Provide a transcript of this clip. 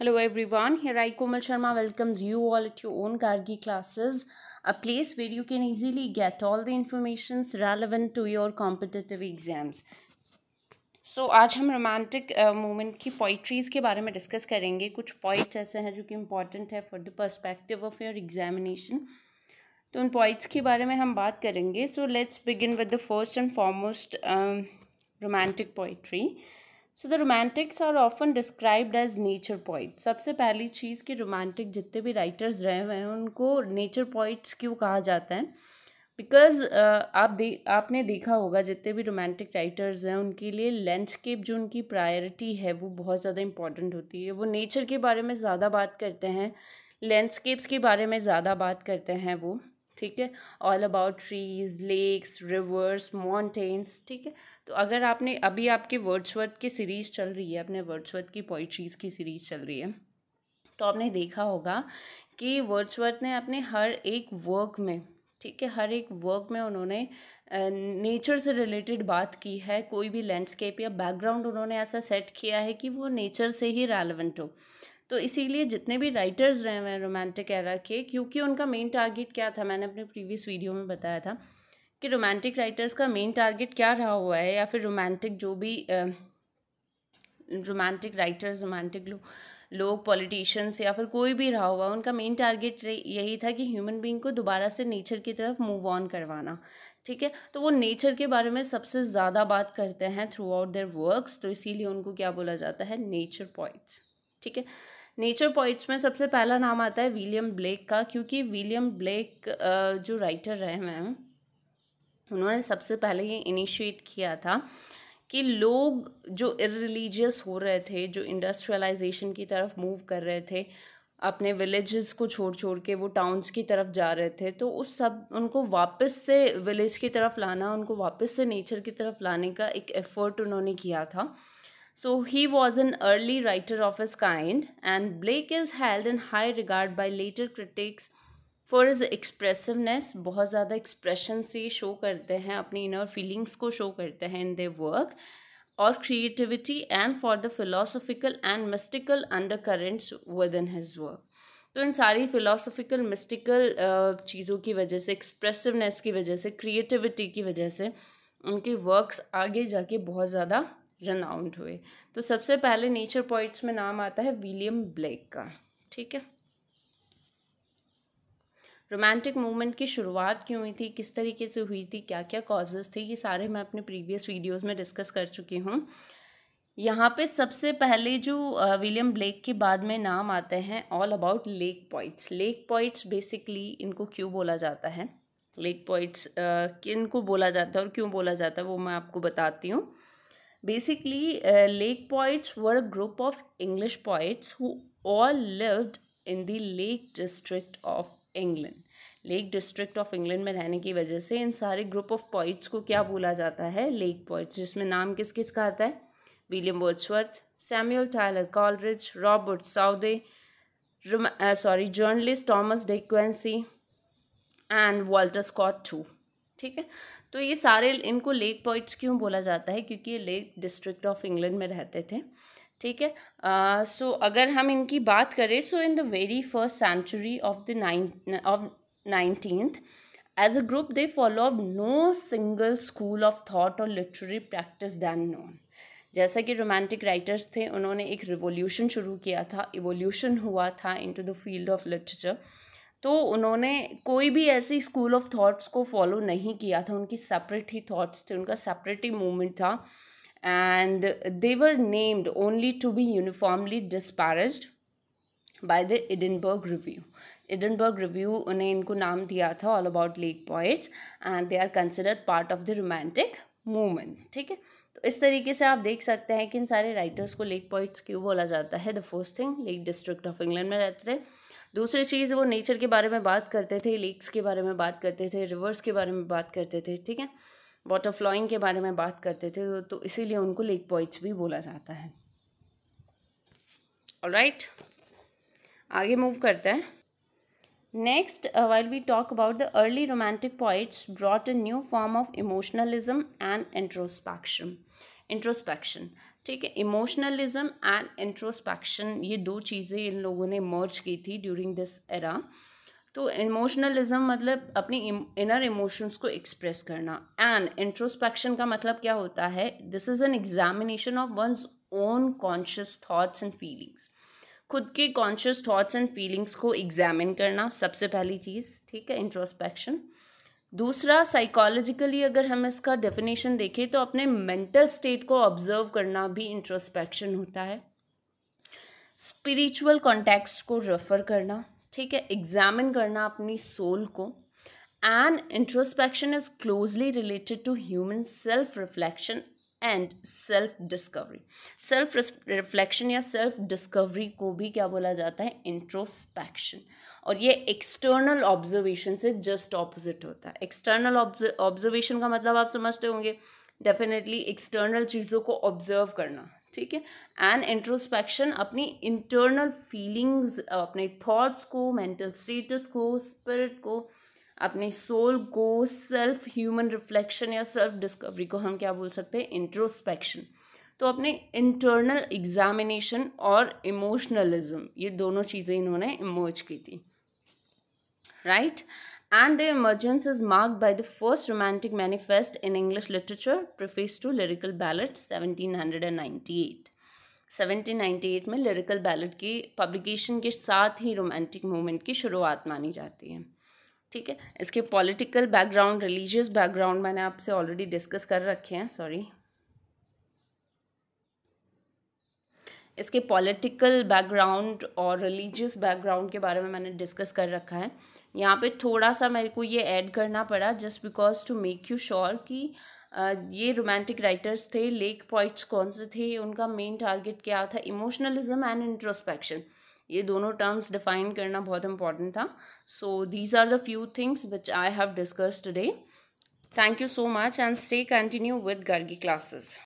Hello everyone, here I Komal Sharma welcomes you all at your own Gargi classes, a place where you can easily get all the informations relevant to your competitive exams. So आज हम romantic movement की poetries के बारे में discuss करेंगे। कुछ points ऐसे हैं जो कि इम्पॉर्टेंट है for the perspective of your examination, तो उन पॉइंट्स के बारे में हम बात करेंगे। So let's begin with the first and foremost romantic poetry. So the romantics are often described as nature poet. सबसे पहली चीज़ कि रोमांटिक जितने भी राइटर्स रहे हुए हैं उनको नेचर पोइट्स क्यों कहा जाता है? बिकॉज आपने देखा होगा जितने भी रोमांटिक राइटर्स हैं उनके लिए लैंडस्केप जो उनकी प्रायोरिटी है वो बहुत ज़्यादा इंपॉर्टेंट होती है। वो नेचर के बारे में ज़्यादा बात करते हैं, लैंडस्केप्स के बारे में ज़्यादा बात करते हैं वो, ठीक है। All about trees, lakes, rivers, mountains, ठीक है। तो अगर आपने अभी आपके वर्ड्सवर्थ की सीरीज़ चल रही है, अपने वर्ड्सवर्थ की पोइट्रीज़ की सीरीज़ चल रही है, तो आपने देखा होगा कि वर्ड्सवर्थ ने अपने हर एक वर्क में, ठीक है, हर एक वर्क में उन्होंने नेचर से रिलेटेड बात की है। कोई भी लैंडस्केप या बैकग्राउंड उन्होंने ऐसा सेट किया है कि वो नेचर से ही रेलेवेंट हो। तो इसीलिए जितने भी राइटर्स रहे हुए हैं रोमांटिक एरा के, क्योंकि उनका मेन टारगेट क्या था, मैंने अपने प्रीवियस वीडियो में बताया था कि रोमांटिक राइटर्स का मेन टारगेट क्या रहा हुआ है, या फिर रोमांटिक जो भी रोमांटिक राइटर्स, रोमांटिक लोग पॉलिटिशियंस या फिर कोई भी रहा हुआ, उनका मेन टारगेट यही था कि ह्यूमन बीइंग को दोबारा से नेचर की तरफ मूव ऑन करवाना, ठीक है। तो वो नेचर के बारे में सबसे ज़्यादा बात करते हैं थ्रू आउट देयर वर्क्स, तो इसीलिए उनको क्या बोला जाता है, नेचर पोइट्स, ठीक है। नेचर पोइट्स में सबसे पहला नाम आता है विलियम ब्लेक का, क्योंकि विलियम ब्लेक जो राइटर रहे हैं उन्होंने सबसे पहले ये इनिशिएट किया था कि लोग जो इररिलीजियस हो रहे थे, जो इंडस्ट्रियलाइजेशन की तरफ मूव कर रहे थे, अपने विलेजेस को छोड़ के वो टाउन्स की तरफ जा रहे थे, तो उस सब उनको वापस से विलेज की तरफ लाना, उनको वापस से नेचर की तरफ लाने का एक एफर्ट उन्होंने किया था। So he was an early writer of his kind, and Blake is held in high regard by later critics for his expressiveness। बहुत ज़्यादा एक्सप्रेशन से शो करते हैं, अपनी इनर फीलिंग्स को शो करते हैं इन देयर वर्क, और creativity and for the philosophical and mystical undercurrents within his work. तो इन सारी फिलोसॉफिकल मिस्टिकल चीज़ों की वजह से, एक्सप्रेसिवनेस की वजह से, क्रिएटिविटी की वजह से उनके वर्क्स आगे जाके बहुत ज़्यादा रनाउंड हुए। तो सबसे पहले नेचर पोइट्स में नाम आता है विलियम ब्लेक का, ठीक है। रोमांटिक मूवमेंट की शुरुआत क्यों हुई थी, किस तरीके से हुई थी, क्या क्या कॉजेज़ थे, ये सारे मैं अपने प्रीवियस वीडियोस में डिस्कस कर चुकी हूँ। यहाँ पे सबसे पहले जो विलियम ब्लेक के बाद में नाम आते हैं all about lake poets. Lake poets basically इनको क्यों बोला जाता है, लेक पोइट्स किन को बोला जाता है और क्यों बोला जाता है वो मैं आपको बताती हूँ। Basically, lake poets were a group of English poets who all lived in the Lake District of England. Lake district of England में रहने की वजह से इन सारे ग्रुप ऑफ पोइट्स को क्या बोला जाता है, लेक पोइट्स, जिसमें नाम किस किस का आता है, William Wordsworth, Samuel Taylor Coleridge, Robert Southey, journalist Thomas De Quincey and Walter Scott too, ठीक है। तो ये सारे, इनको लेक पोइट्स क्यों बोला जाता है, क्योंकि ये लेक डिस्ट्रिक्ट ऑफ इंग्लैंड में रहते थे, ठीक है। सो अगर हम इनकी बात करें, so in the very first century of the 19th age a group they follow no single school of thought और लिटरेरी प्रैक्टिस दैन नोन। जैसा कि रोमांटिक राइटर्स थे, उन्होंने एक रिवोल्यूशन शुरू किया था, इवोल्यूशन हुआ था into the field of literature, तो उन्होंने कोई भी ऐसी स्कूल ऑफ थॉट्स को फॉलो नहीं किया था, उनकी सेपरेट ही थॉट्स थे, उनका सेपरेट ही मूवमेंट था, and they were named only to be uniformly disparaged by the Edinburgh review. Edinburgh review उन्हें इनको नाम दिया था all about lake poets, and they are considered part of the romantic movement, ठीक है। तो इस तरीके से आप देख सकते हैं कि इन सारे राइटर्स को लेक पोइट्स क्यों बोला जाता है। The first thing, lake district of England में रहते थे। दूसरी चीज़, वो नेचर के बारे में बात करते थे, लेक्स के बारे में बात करते थे, रिवर्स के बारे में बात करते थे, ठीक है, वाटर फ्लोइंग के बारे में बात करते थे, तो इसीलिए उनको लेक पोइट्स भी बोला जाता है। ऑलराइट, आगे मूव करते हैं। Next, while we talk about the early romantic poets brought a new form of emotionalism and introspection. ठीक है। इमोशनलिज्म एंड इंट्रोस्पेक्शन, ये दो चीज़ें इन लोगों ने मर्ज की थी ड्यूरिंग दिस एरा। तो इमोशनलिज्म मतलब अपनी इनर इमोशंस को एक्सप्रेस करना, एंड इंट्रोस्पेक्शन का मतलब क्या होता है, this is an examination of one's own conscious thoughts and feelings. खुद के कॉन्शियस थॉट्स एंड फीलिंग्स को एग्जामिन करना सबसे पहली चीज़, ठीक है, इंट्रोस्पेक्शन। दूसरा, साइकोलॉजिकली अगर हम इसका डेफिनेशन देखें तो अपने मेंटल स्टेट को ऑब्जर्व करना भी इंट्रोस्पेक्शन होता है। स्पिरिचुअल कॉन्टेक्स्ट को रेफर करना, ठीक है, एग्जामिन करना अपनी सोल को। And introspection is closely related to human self reflection and self discovery. Self reflection या सेल्फ डिस्कवरी को भी क्या बोला जाता है, इंट्रोस्पेक्शन। और ये एक्सटर्नल ऑब्जर्वेशन से जस्ट ऑपोजिट होता है। एक्सटर्नल ऑब्जर्वेशन का मतलब आप समझते होंगे, डेफिनेटली एक्सटर्नल चीज़ों को ऑब्जर्व करना, ठीक है। एंड इंट्रोस्पेक्शन अपनी इंटरनल फीलिंग्स, अपने थॉट्स को, मेंटल स्टेटस को, स्पिरिट को, अपनी सोल को, सेल्फ ह्यूमन रिफ्लेक्शन या सेल्फ डिस्कवरी को हम क्या बोल सकते हैं, इंट्रोस्पेक्शन। तो अपने इंटरनल एग्जामिनेशन और इमोशनलिज्म, ये दोनों चीज़ें इन्होंने इमर्ज की थी, right. And the emergence is marked by the first romantic manifest in English literature, preface to lyrical ballad 1798। 1798 में लिरिकल बैलेड की पब्लिकेशन के साथ ही रोमांटिक मूवमेंट की शुरुआत मानी जाती है, ठीक है। इसके पॉलिटिकल बैकग्राउंड, रिलीजियस बैकग्राउंड मैंने आपसे ऑलरेडी डिस्कस कर रखे हैं, सॉरी। इसके पॉलिटिकल बैकग्राउंड और रिलीजियस बैकग्राउंड के बारे में मैंने डिस्कस कर रखा है। यहाँ पे थोड़ा सा मेरे को ये ऐड करना पड़ा just because to make you sure कि ये रोमांटिक राइटर्स थे, लेक पोइट्स कौन से थे, उनका मेन टारगेट क्या था, इमोशनलिज्म एंड इंट्रोस्पेक्शन, ये दोनों टर्म्स डिफाइन करना बहुत इंपॉर्टेंट था। So these are the few things which I have discussed today. Thank you so much and stay continue with Gargi classes.